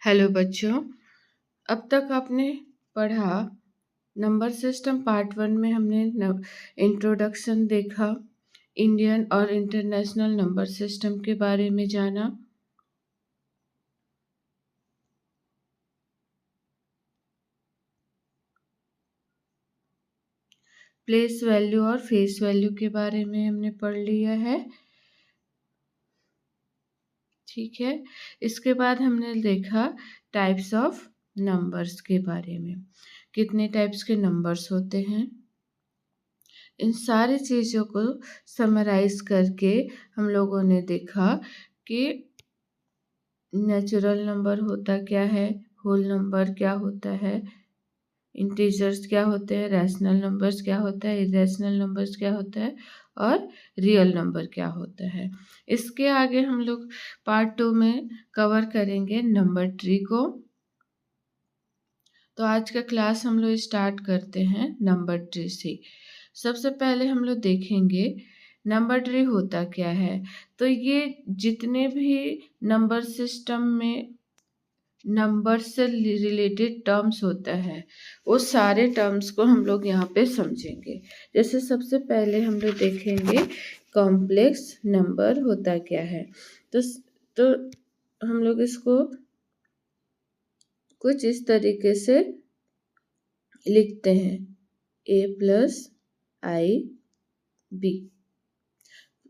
Hello बच्चों, अब तक आपने पढ़ा नंबर सिस्टम पार्ट 1 में हमने इंट्रोडक्शन देखा, इंडियन और इंटरनेशनल नंबर सिस्टम के बारे में जाना। प्लेस वैल्यू और फेस वैल्यू के बारे में हमने पढ़ लिया है। ठीक है, इसके बाद हमने देखा टाइप्स ऑफ नंबर्स के बारे में, कितने टाइप्स के नंबर्स होते हैं। इन सारी चीज़ों को समराइज करके हम लोगों ने देखा कि नेचुरल नंबर होता क्या है, होल नंबर क्या होता है, इंटीजर्स क्या होते हैं, रैशनल नंबर्स क्या होता है, इरेशनल नंबर्स क्या होता है और रियल नंबर क्या होता है। इसके आगे हम लोग पार्ट 2 में कवर करेंगे नंबर ट्री को। तो आज का क्लास हम लोग स्टार्ट करते हैं नंबर ट्री से। सबसे पहले हम लोग देखेंगे नंबर ट्री होता क्या है। तो ये जितने भी नंबर सिस्टम में नंबर से रिलेटेड टर्म्स होता है वो सारे टर्म्स को हम लोग यहाँ पे समझेंगे। जैसे सबसे पहले हम लोग देखेंगे कॉम्प्लेक्स नंबर होता क्या है। तो हम लोग इसको कुछ इस तरीके से लिखते हैं, a+i_b।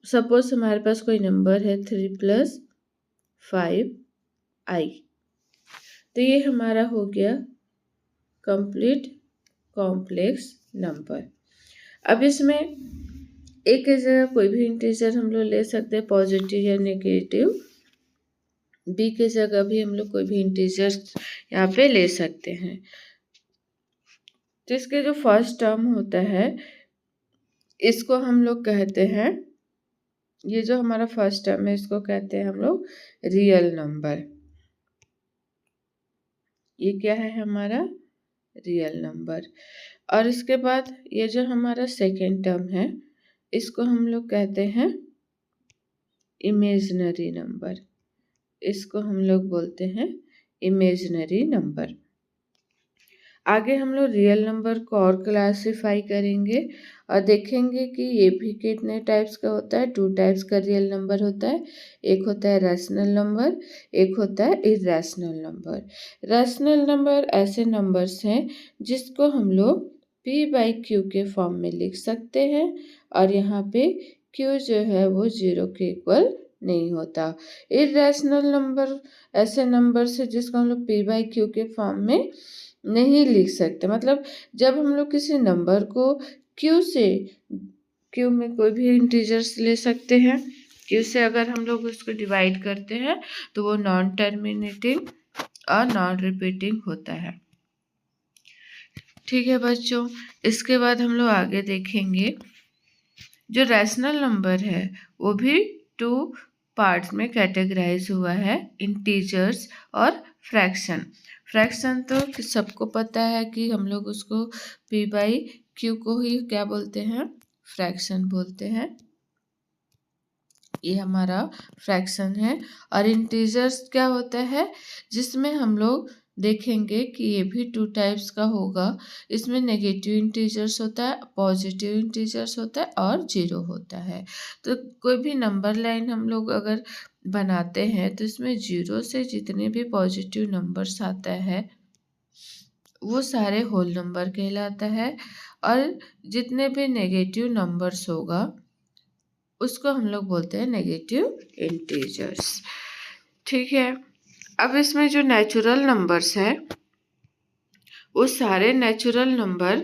सपोज हमारे पास कोई नंबर है 3+5i, तो ये हमारा हो गया कंप्लीट कॉम्प्लेक्स नंबर। अब इसमें एक की जगह कोई भी इंटीजर हम लोग ले सकते हैं, पॉजिटिव या नेगेटिव। बी की जगह भी हम लोग कोई भी इंटीजर यहाँ पे ले सकते हैं। तो इसके जो फर्स्ट टर्म होता है इसको हम लोग कहते हैं, ये जो हमारा फर्स्ट टर्म है इसको कहते हैं हम लोग रियल नंबर। ये क्या है हमारा रियल नंबर। और इसके बाद ये जो हमारा सेकेंड टर्म है इसको हम लोग कहते हैं इमेजिनरी नंबर। इसको हम लोग बोलते हैं इमेजिनरी नंबर। आगे हम लोग रियल नंबर को और क्लासिफाई करेंगे और देखेंगे कि ये भी कितने टाइप्स का होता है। 2 टाइप्स का रियल नंबर होता है, एक होता है रैशनल नंबर, एक होता है इरेशनल नंबर। रैशनल नंबर ऐसे नंबर्स हैं जिसको हम लोग p/q के फॉर्म में लिख सकते हैं और यहाँ पे q जो है वो 0 के इक्वल नहीं होता। इरेशनल नंबर ऐसे नंबर्स है जिसको हम लोग p/q के फॉर्म में नहीं लिख सकते। मतलब जब हम लोग किसी नंबर को क्यू में कोई भी इंटीजर्स ले सकते हैं, क्यू से अगर हम लोग उसको डिवाइड करते हैं तो वो नॉन टर्मिनेटिंग और नॉन रिपीटिंग होता है। ठीक है बच्चों, इसके बाद हम लोग आगे देखेंगे जो रैशनल नंबर है वो भी 2 पार्ट्स में कैटेगराइज हुआ है, इंटीजर्स और फ्रैक्शन। फ्रैक्शन तो सबको पता है कि हम लोग उसको p/q को ही क्या बोलते हैं, फ्रैक्शन बोलते हैं। ये हमारा फ्रैक्शन है। और इंटीजर्स क्या होता है जिसमें हम लोग देखेंगे कि ये भी 2 टाइप्स का होगा। इसमें नेगेटिव इंटीजर्स होता है, पॉजिटिव इंटीजर्स होता है और 0 होता है। तो कोई भी नंबर लाइन हम लोग अगर बनाते हैं तो इसमें 0 से जितने भी पॉजिटिव नंबर्स आता है वो सारे होल नंबर कहलाता है और जितने भी नेगेटिव नंबर्स होगा उसको हम लोग बोलते हैं नेगेटिव इंटीजर्स। ठीक है, अब इसमें जो नेचुरल नंबर्स है वो सारे नेचुरल नंबर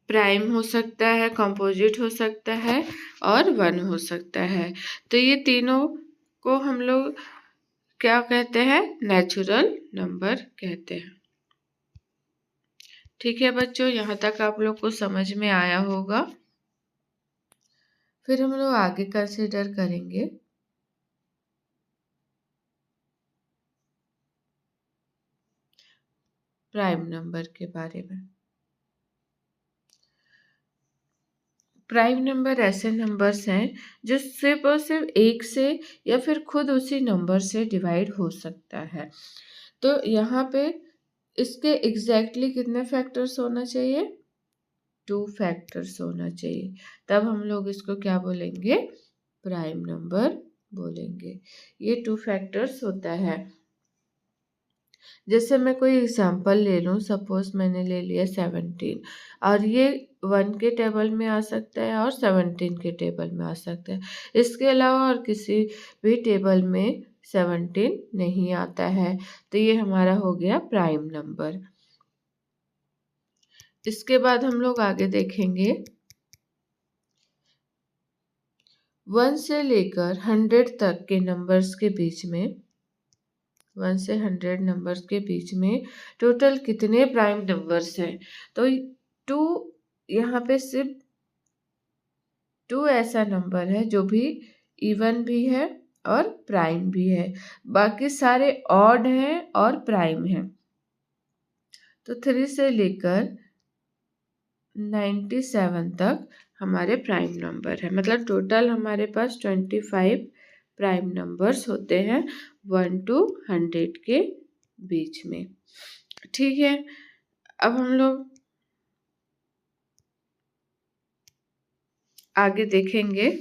प्राइम हो सकता है, कंपोजिट हो सकता है और 1 हो सकता है। तो ये तीनों को हम लोग क्या कहते हैं, नेचुरल नंबर कहते हैं। ठीक है बच्चों, यहाँ तक आप लोग को समझ में आया होगा। फिर हम लोग आगे कंसिडर करेंगे प्राइम नंबर के बारे में। प्राइम नंबर ऐसे नंबर्स हैं जो सिर्फ और सिर्फ एक से या फिर खुद उसी नंबर से डिवाइड हो सकता है। तो यहाँ पे इसके एग्जैक्टली कितने फैक्टर्स होना चाहिए? 2 फैक्टर्स होना चाहिए, तब हम लोग इसको क्या बोलेंगे? प्राइम नंबर बोलेंगे। ये 2 फैक्टर्स होता है। जैसे मैं कोई एग्जांपल ले लूँ, सपोज मैंने ले लिया 17 और ये 1 के टेबल में आ सकता है और 17 के टेबल में आ सकता है। इसके अलावा और किसी भी टेबल में 17 नहीं आता है, तो ये हमारा हो गया प्राइम नंबर। इसके बाद हम लोग आगे देखेंगे 1 से लेकर 100 तक के नंबर्स के बीच में 1 से 100 नंबर्स के बीच में टोटल कितने प्राइम नंबर्स हैं? तो 2 यहाँ पे सिर्फ 2 ऐसा नंबर है जो भी इवन भी है और प्राइम भी है, बाकी सारे ऑड हैं और प्राइम हैं। तो 3 से लेकर 97 तक हमारे प्राइम नंबर है, मतलब टोटल हमारे पास 25 प्राइम नंबर्स होते हैं 1 to 100 के बीच में। ठीक है, अब हम लोग आगे देखेंगे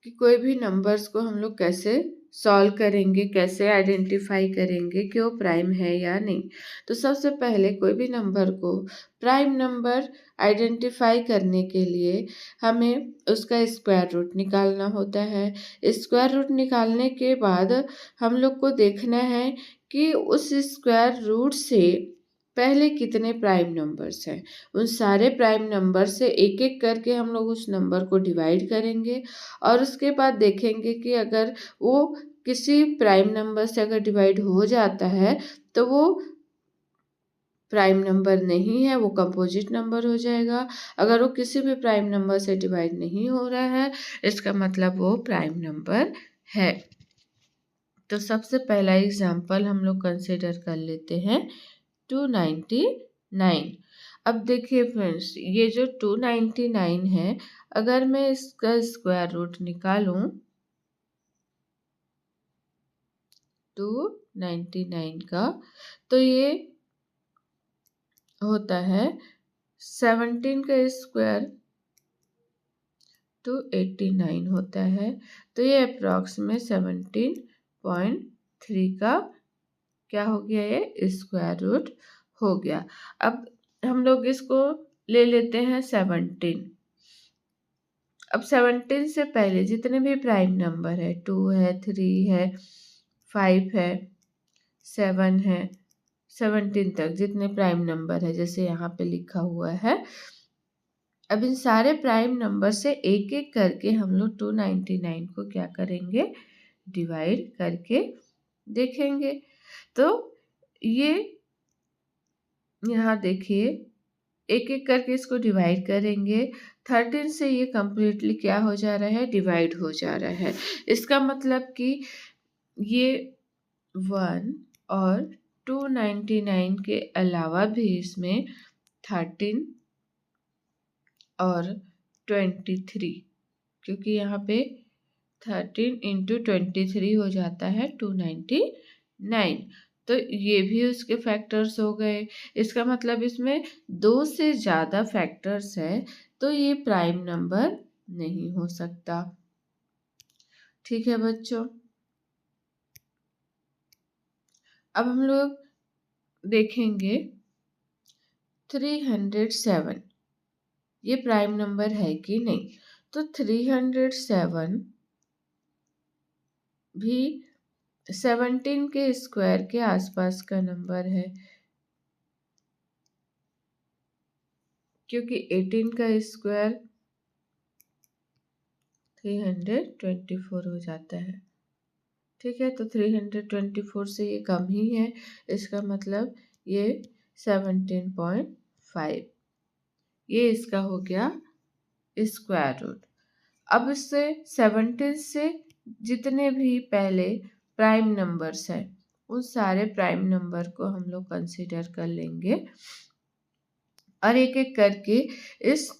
कि कोई भी नंबर्स को हम लोग कैसे सॉल्व करेंगे, कैसे आइडेंटिफाई करेंगे कि वो प्राइम है या नहीं। तो सबसे पहले कोई भी नंबर को प्राइम नंबर आइडेंटिफाई करने के लिए हमें उसका स्क्वायर रूट निकालना होता है। स्क्वायर रूट निकालने के बाद हम लोग को देखना है कि उस स्क्वायर रूट से पहले कितने प्राइम नंबर्स हैं। उन सारे प्राइम नंबर से एक एक करके हम लोग उस नंबर को डिवाइड करेंगे और उसके बाद देखेंगे कि अगर वो किसी प्राइम नंबर से अगर डिवाइड हो जाता है तो वो प्राइम नंबर नहीं है, वो कंपोजिट नंबर हो जाएगा। अगर वो किसी भी प्राइम नंबर से डिवाइड नहीं हो रहा है, इसका मतलब वो प्राइम नंबर है। तो सबसे पहला एग्जाम्पल हम लोग कंसिडर कर लेते हैं 299। अब देखिए फ्रेंड्स, ये जो 299 है, अगर मैं इसका स्क्वायर रूट निकालूं 299 का, तो ये होता है 17 का स्क्वायर 289 होता है। तो ये अप्रॉक्स में 17.3 का क्या हो गया? ये स्क्वायर रूट हो गया। अब हम लोग इसको ले लेते हैं 17। अब 17 से पहले जितने भी प्राइम नंबर है, 2 है, 3 है, 5 है, 7 है, 17 तक जितने प्राइम नंबर है, जैसे यहाँ पे लिखा हुआ है, अब इन सारे प्राइम नंबर से एक एक करके हम लोग 299 को क्या करेंगे? डिवाइड करके देखेंगे। तो ये यहाँ देखिए, एक एक करके इसको डिवाइड करेंगे। 13 से ये कम्प्लीटली क्या हो जा रहा है? डिवाइड हो जा रहा है। इसका मतलब कि ये 1 और 299 के अलावा भी इसमें 13 और 23, क्योंकि यहाँ पे 13 इंटू 23 हो जाता है 299। तो ये भी उसके फैक्टर्स हो गए। इसका मतलब इसमें 2 से ज़्यादा फैक्टर्स है, तो ये प्राइम नंबर नहीं हो सकता। ठीक है बच्चों, अब हम लोग देखेंगे 307, ये प्राइम नंबर है कि नहीं। तो 307 भी 17 के स्क्वायर के आसपास का नंबर है, क्योंकि 18 का स्क्वायर 324 हो जाता है। ठीक है, तो 324 से ये कम ही है, इसका मतलब ये 17.5, ये इसका हो गया स्क्वायर रूट। अब इससे 17 से जितने भी पहले प्राइम नंबर्स हैं, उन सारे प्राइम नंबर को हम लोग कंसीडर कर लेंगे और एक एक करके इस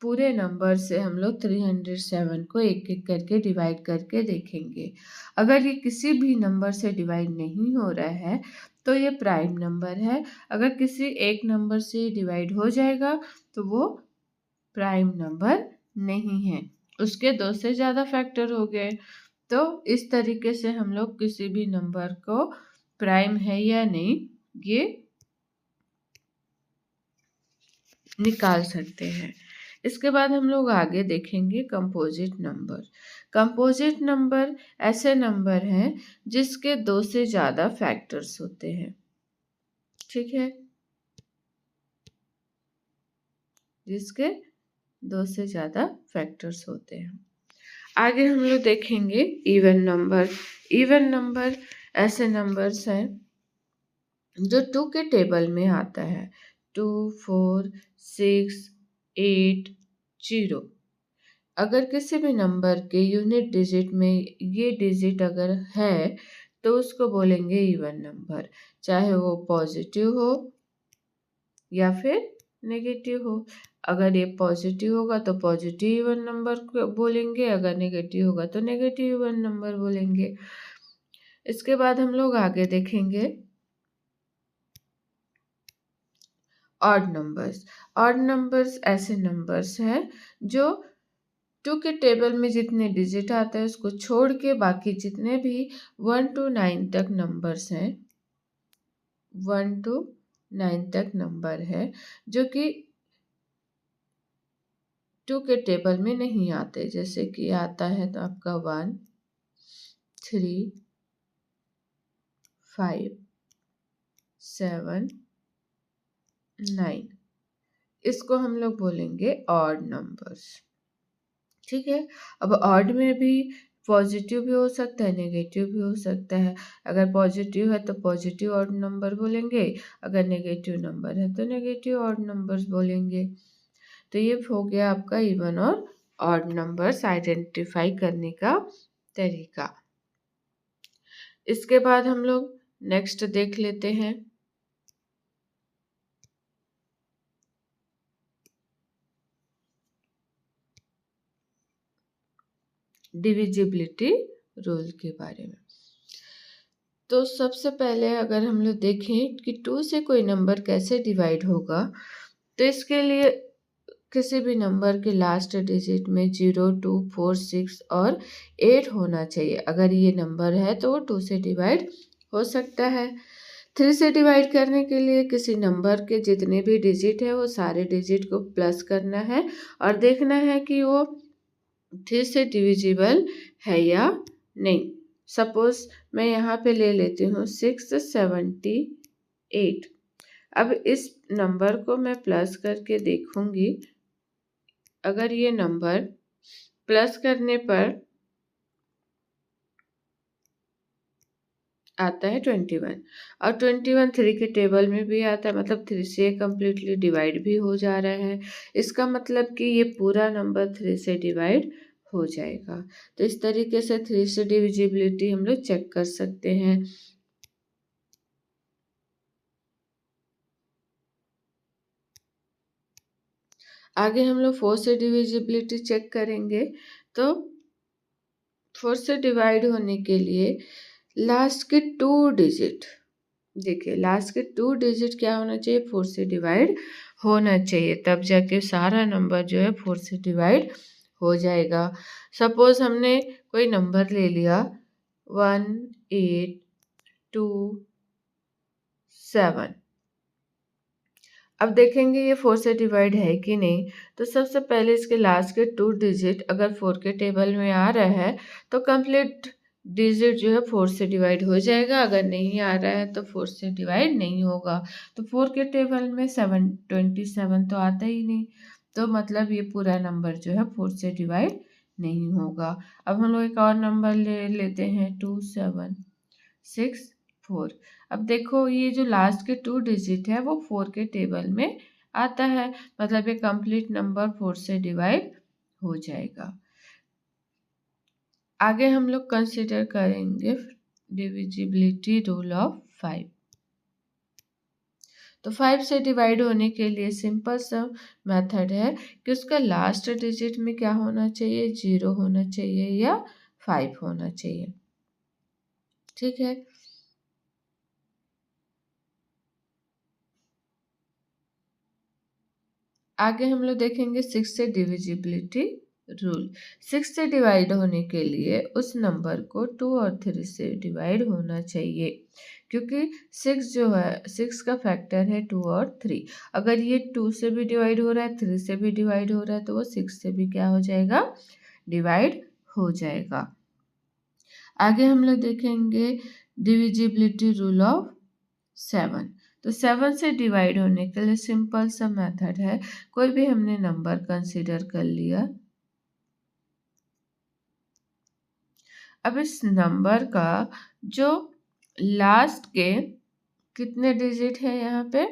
पूरे नंबर से हम लोग 307 को एक एक करके डिवाइड करके देखेंगे। अगर ये किसी भी नंबर से डिवाइड नहीं हो रहा है तो ये प्राइम नंबर है। अगर किसी एक नंबर से डिवाइड हो जाएगा तो वो प्राइम नंबर नहीं है, उसके दो से ज़्यादा फैक्टर हो गए। तो इस तरीके से हम लोग किसी भी नंबर को प्राइम है या नहीं ये निकाल सकते हैं। इसके बाद हम लोग आगे देखेंगे कंपोजिट नंबर। कंपोजिट नंबर ऐसे नंबर हैं जिसके दो से ज़्यादा फैक्टर्स होते हैं, ठीक है, जिसके दो से ज़्यादा फैक्टर्स होते हैं। आगे हम लोग देखेंगे इवन नंबर। इवन नंबर ऐसे नंबर्स हैं जो 2 के टेबल में आता है, 2, 4, 6, 8, 0। अगर किसी भी नंबर के यूनिट डिजिट में ये डिजिट अगर है तो उसको बोलेंगे इवन नंबर, चाहे वो पॉजिटिव हो या फिर नेगेटिव हो। अगर ये पॉजिटिव होगा तो पॉजिटिव इवन नंबर को बोलेंगे, अगर नेगेटिव होगा तो नेगेटिव इवन नंबर बोलेंगे। इसके बाद हम लोग आगे देखेंगे ऑड नंबर्स। ऑड नंबर्स ऐसे नंबर्स हैं जो 2 के टेबल में जितने डिजिट आते हैं उसको छोड़ के बाकी जितने भी 1 to 9 तक नंबर्स हैं, 1 to 9 तक नंबर है जो कि 2 के टेबल में नहीं आते। जैसे कि आता है तो आपका 1, 3, 5, 7, 9, इसको हम लोग बोलेंगे ऑड नंबर्स, ठीक है। अब ऑड में भी पॉजिटिव भी हो सकता है, नेगेटिव भी हो सकता है। अगर पॉजिटिव है तो पॉजिटिव ऑड नंबर बोलेंगे, अगर नेगेटिव नंबर है तो नेगेटिव ऑड नंबर्स बोलेंगे। तो ये हो गया आपका इवन और ऑड नंबर्स आइडेंटिफाई करने का तरीका। इसके बाद हम लोग नेक्स्ट देख लेते हैं डिविजिबिलिटी रूल के बारे में। तो सबसे पहले अगर हम लोग देखें कि 2 से कोई नंबर कैसे डिवाइड होगा, तो इसके लिए किसी भी नंबर के लास्ट डिजिट में 0, 2, 4, 6 और 8 होना चाहिए। अगर ये नंबर है तो वो 2 से डिवाइड हो सकता है। 3 से डिवाइड करने के लिए किसी नंबर के जितने भी डिजिट है वो सारे डिजिट को प्लस करना है और देखना है कि वो 3 से डिविजिबल है या नहीं। सपोज मैं यहाँ पे ले लेती हूँ 678। अब इस नंबर को मैं प्लस करके देखूंगी। अगर ये नंबर प्लस करने पर आता है 21 और 21 3 के टेबल में भी आता है, मतलब 3 से कम्प्लीटली डिवाइड भी हो जा रहा है। इसका मतलब कि ये पूरा नंबर 3 से डिवाइड हो जाएगा। तो इस तरीके से 3 से डिविजिबिलिटी हम लोग चेक कर सकते हैं। आगे हम लोग 4 से डिविजिबिलिटी चेक करेंगे। तो 4 से डिवाइड होने के लिए लास्ट के 2 डिजिट, देखिए लास्ट के 2 डिजिट क्या होना चाहिए, 4 से डिवाइड होना चाहिए, तब जाके सारा नंबर जो है 4 से डिवाइड हो जाएगा। सपोज हमने कोई नंबर ले लिया 1, 8, 2, 7। अब देखेंगे ये 4 से डिवाइड है कि नहीं। तो सबसे पहले इसके लास्ट के 2 डिजिट अगर 4 के टेबल में आ रहा है तो कंप्लीट डिजिट जो है 4 से डिवाइड हो जाएगा। अगर नहीं आ रहा है तो 4 से डिवाइड नहीं होगा। तो 4 के टेबल में 27 तो आता ही नहीं, तो मतलब ये पूरा नंबर जो है 4 से डिवाइड नहीं होगा। अब हम लोग एक और नंबर ले लेते हैं 2, 7, 6, 4। अब देखो ये जो लास्ट के 2 डिजिट है वो 4 के टेबल में आता है, मतलब ये कंप्लीट नंबर 4 से डिवाइड हो जाएगा। आगे हम लोग कंसिडर करेंगे डिविजिबिलिटी रूल ऑफ 5। तो 5 से डिवाइड होने के लिए सिंपल सा मेथड है कि उसका लास्ट डिजिट में क्या होना चाहिए, 0 होना चाहिए या 5 होना चाहिए। ठीक है। आगे हम लोग देखेंगे 6 से डिविजिबिलिटी रूल। 6 से डिवाइड होने के लिए उस नंबर को 2 और 3 से डिवाइड होना चाहिए, क्योंकि 6 जो है 6 का फैक्टर है 2 और 3। अगर ये 2 से भी डिवाइड हो रहा है, 3 से भी डिवाइड हो रहा है, तो वो 6 से भी क्या हो जाएगा, डिवाइड हो जाएगा। आगे हम लोग देखेंगे डिविजिबिलिटी रूल ऑफ 7। तो 7 से डिवाइड होने के लिए सिंपल सा मेथड है, कोई भी हमने नंबर कंसीडर कर लिया। अब इस नंबर का जो लास्ट के कितने डिजिट है, यहाँ पे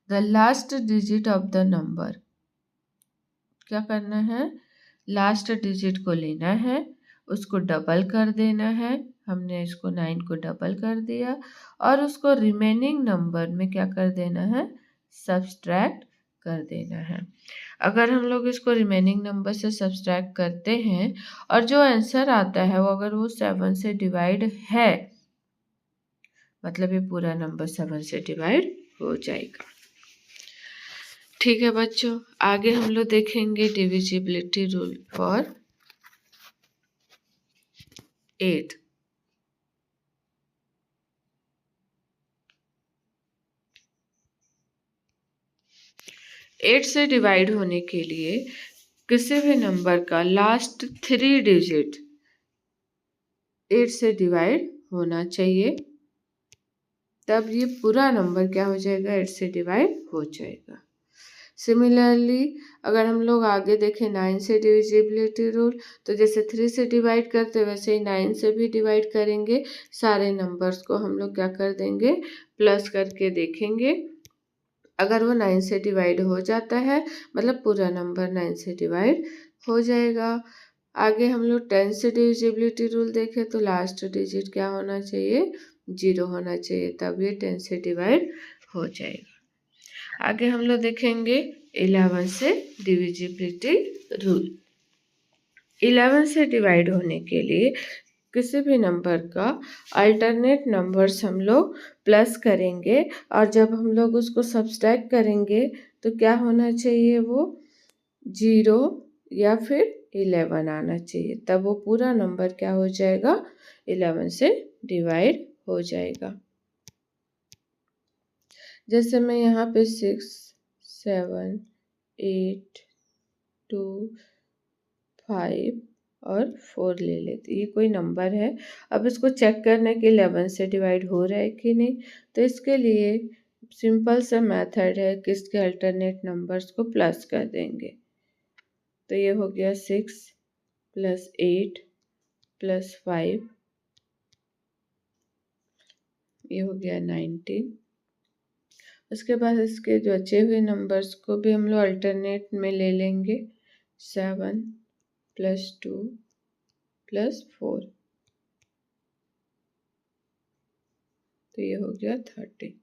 the last digit of the number, क्या करना है, लास्ट डिजिट को लेना है, उसको डबल कर देना है। हमने इसको 9 को डबल कर दिया और उसको रिमेनिंग नंबर में क्या कर देना है, सब्सट्रैक्ट कर देना है। अगर हम लोग इसको रिमेनिंग नंबर से सब्सट्रैक्ट करते हैं और जो आंसर आता है वो अगर वो 7 से डिवाइड है, मतलब ये पूरा नंबर 7 से डिवाइड हो जाएगा। ठीक है बच्चों, आगे हम लोग देखेंगे डिविजिबिलिटी रूल फॉर 8। 8 से डिवाइड होने के लिए किसी भी नंबर का लास्ट 3 डिजिट 8 से डिवाइड होना चाहिए, तब ये पूरा नंबर क्या हो जाएगा, 8 से डिवाइड हो जाएगा। सिमिलरली अगर हम लोग आगे देखें 9 से डिविजिबिलिटी रूल, तो जैसे 3 से डिवाइड करते वैसे ही 9 से भी डिवाइड करेंगे। सारे नंबर्स को हम लोग क्या कर देंगे, प्लस करके देखेंगे। अगर वो 9 से डिवाइड हो जाता है, मतलब पूरा नंबर 9 से डिवाइड हो जाएगा। आगे हम लोग 10 से डिविजिबिलिटी रूल देखें तो लास्ट डिजिट क्या होना चाहिए, 0 होना चाहिए, तब ये 10 से डिवाइड हो जाएगा। आगे हम लोग देखेंगे 11 से डिविजिबिलिटी रूल। 11 से डिवाइड होने के लिए किसी भी नंबर का अल्टरनेट नंबर्स हम लोग प्लस करेंगे और जब हम लोग उसको सब्सट्रैक्ट करेंगे तो क्या होना चाहिए, वो 0 या फिर 11 आना चाहिए, तब वो पूरा नंबर क्या हो जाएगा, 11 से डिवाइड हो जाएगा। जैसे मैं यहाँ पे 6, 7, 8, 2, 5 और 4 ले लेते, ये कोई नंबर है। अब इसको चेक करने के 11 से डिवाइड हो रहा है कि नहीं, तो इसके लिए सिंपल सा मेथड है कि इसके अल्टरनेट नंबर्स को प्लस कर देंगे। तो ये हो गया 6 + 8 + 5, ये हो गया 19। उसके बाद इसके जो बचे हुए नंबर्स को भी हम लोग अल्टरनेट में ले लेंगे, 7 + 2 + 4, तो ये हो गया 30।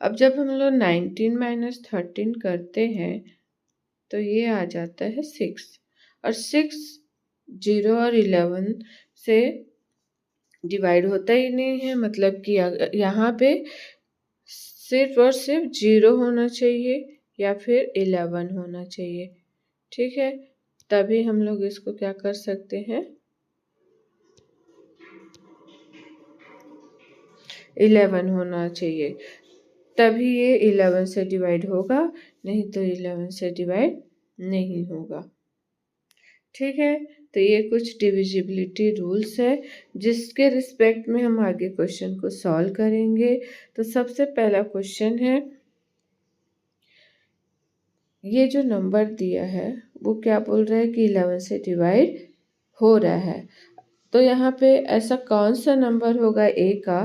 अब जब हम लोग 19 - 13 करते हैं तो ये आ जाता है 6, और 6 0 और 11 से डिवाइड होता ही नहीं है, मतलब कि यहाँ पे सिर्फ और सिर्फ 0 होना चाहिए या फिर 11 होना चाहिए। ठीक है, तभी हम लोग इसको क्या कर सकते हैं, 11 होना चाहिए, तभी ये 11 से डिवाइड होगा, नहीं तो 11 से डिवाइड नहीं होगा। ठीक है, तो ये कुछ डिविजिबिलिटी रूल्स है जिसके रिस्पेक्ट में हम आगे क्वेश्चन को सॉल्व करेंगे। तो सबसे पहला क्वेश्चन है, ये जो नंबर दिया है वो क्या बोल रहा है कि 11 से डिवाइड हो रहा है। तो यहाँ पे ऐसा कौन सा नंबर होगा ए का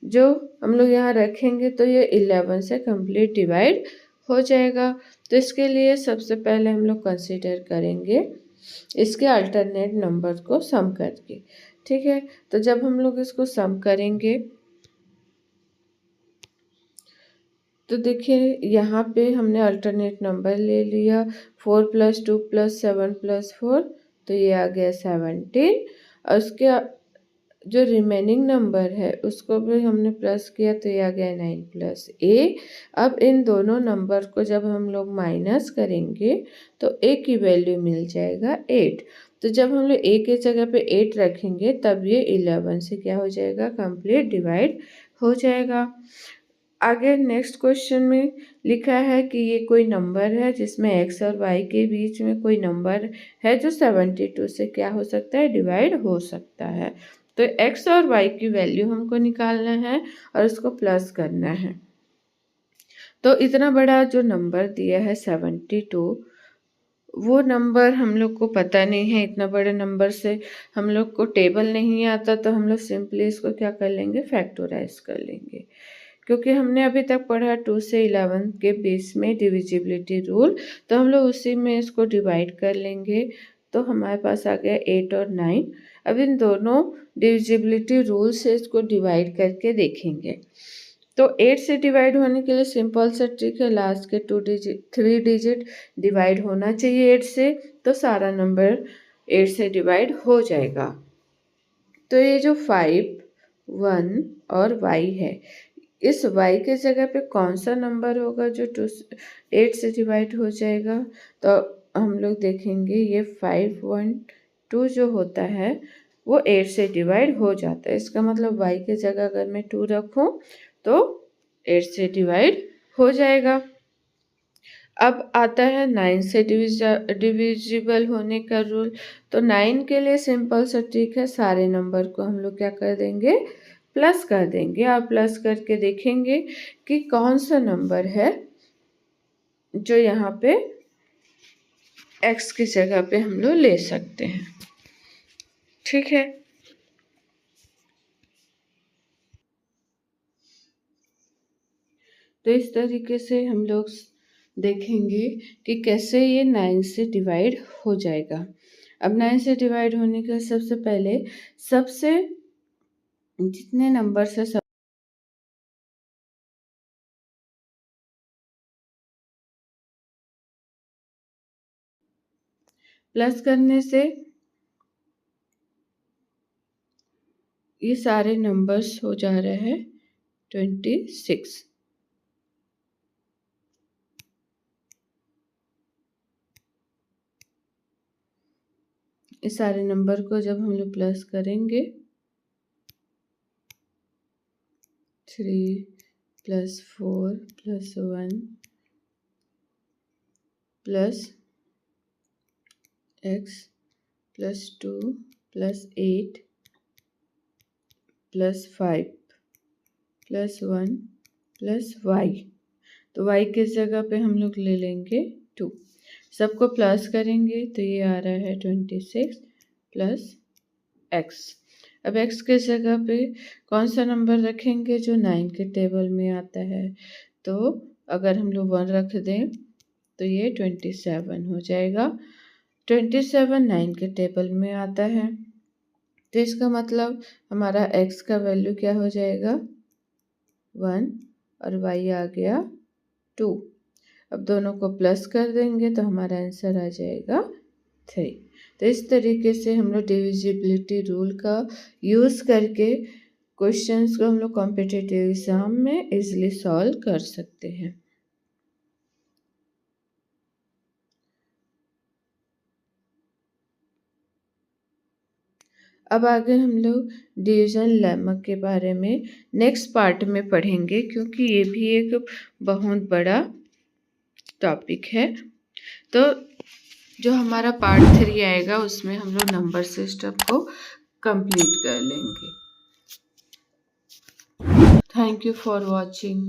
जो हम लोग यहाँ रखेंगे तो ये 11 से कंप्लीट डिवाइड हो जाएगा। तो इसके लिए सबसे पहले हम लोग कंसीडर करेंगे इसके अल्टरनेट नंबर को सम करके। ठीक है, तो जब हम लोग इसको सम करेंगे तो देखिए यहाँ पे हमने अल्टरनेट नंबर ले लिया 4 + 2 + 7 + 4, तो ये आ गया 17 और उसके जो रिमेनिंग नंबर है उसको भी हमने प्लस किया तो ये आ गया 9 + a। अब इन दोनों नंबर को जब हम लोग माइनस करेंगे तो a की वैल्यू मिल जाएगा 8। तो जब हम लोग a के जगह पे 8 रखेंगे तब ये 11 से क्या हो जाएगा, कंप्लीट डिवाइड हो जाएगा। आगे नेक्स्ट क्वेश्चन में लिखा है कि ये कोई नंबर है जिसमें x और y के बीच में कोई नंबर है जो 72 से क्या हो सकता है, डिवाइड हो सकता है। तो x और y की वैल्यू हमको निकालना है और उसको प्लस करना है। तो इतना बड़ा जो नंबर दिया है 72, वो नंबर हम लोग को पता नहीं है। इतना बड़े नंबर से हम लोग को टेबल नहीं आता, तो हम लोग सिंपली इसको क्या कर लेंगे, फैक्टराइज कर लेंगे। क्योंकि हमने अभी तक पढ़ा 2 से 11 के बेस में डिविजिबिलिटी रूल, तो हम लोग उसी में इसको डिवाइड कर लेंगे। तो हमारे पास आ गया 8 और 9। अब इन दोनों डिविजिबिलिटी रूल से इसको डिवाइड करके देखेंगे। तो 8 से डिवाइड होने के लिए सिंपल सा ट्रिक है, लास्ट के 3 डिजिट डिवाइड होना चाहिए 8 से, तो सारा नंबर 8 से डिवाइड हो जाएगा। तो ये जो 5, 1 और y है, इस y के जगह पे कौन सा नंबर होगा जो 8 से डिवाइड हो जाएगा। तो हम लोग देखेंगे ये 5, 1, 2 जो होता है वो 8 से डिवाइड हो जाता है। इसका मतलब y के जगह अगर मैं 2 रखूं तो 8 से डिवाइड हो जाएगा। अब आता है 9 से डिविजिबल होने का रूल। तो 9 के लिए सिंपल सा ट्रिक है, सारे नंबर को हम लोग क्या कर देंगे, प्लस कर देंगे। और प्लस करके देखेंगे कि कौन सा नंबर है जो यहाँ पे x की जगह पे हम लोग ले सकते हैं। ठीक है, तो इस तरीके से हम लोग देखेंगे कि कैसे ये 9 से डिवाइड हो जाएगा। अब 9 से डिवाइड होने का सबसे पहले सबसे जितने नंबर से सब प्लस करने से ये सारे नंबर्स हो जा रहे हैं 26। इस सारे नंबर को जब हम लोग प्लस करेंगे 3 + 4 + 1 + x + 2 + 8 + 5 + 1 + y। तो y की जगह पे हम लोग ले लेंगे 2। सबको प्लस करेंगे तो ये आ रहा है 26 + x। अब x के जगह पे कौन सा नंबर रखेंगे जो 9 के टेबल में आता है। तो अगर हम लोग 1 रख दें तो ये 27 हो जाएगा। 27 9 के टेबल में आता है, तो इसका मतलब हमारा x का वैल्यू क्या हो जाएगा, 1 और y आ गया 2। अब दोनों को प्लस कर देंगे तो हमारा आंसर आ जाएगा 3। तो इस तरीके से हम लोग डिविजिबिलिटी रूल का यूज़ करके क्वेश्चंस को हम लोग कॉम्पिटिटिव एग्जाम में इजीली सॉल्व कर सकते हैं। अब आगे हम लोग डिवीजन लेमा के बारे में नेक्स्ट पार्ट में पढ़ेंगे, क्योंकि ये भी एक बहुत बड़ा टॉपिक है। तो जो हमारा पार्ट 3 आएगा उसमें हम लोग नंबर सिस्टम को कंप्लीट कर लेंगे। Thank you for watching.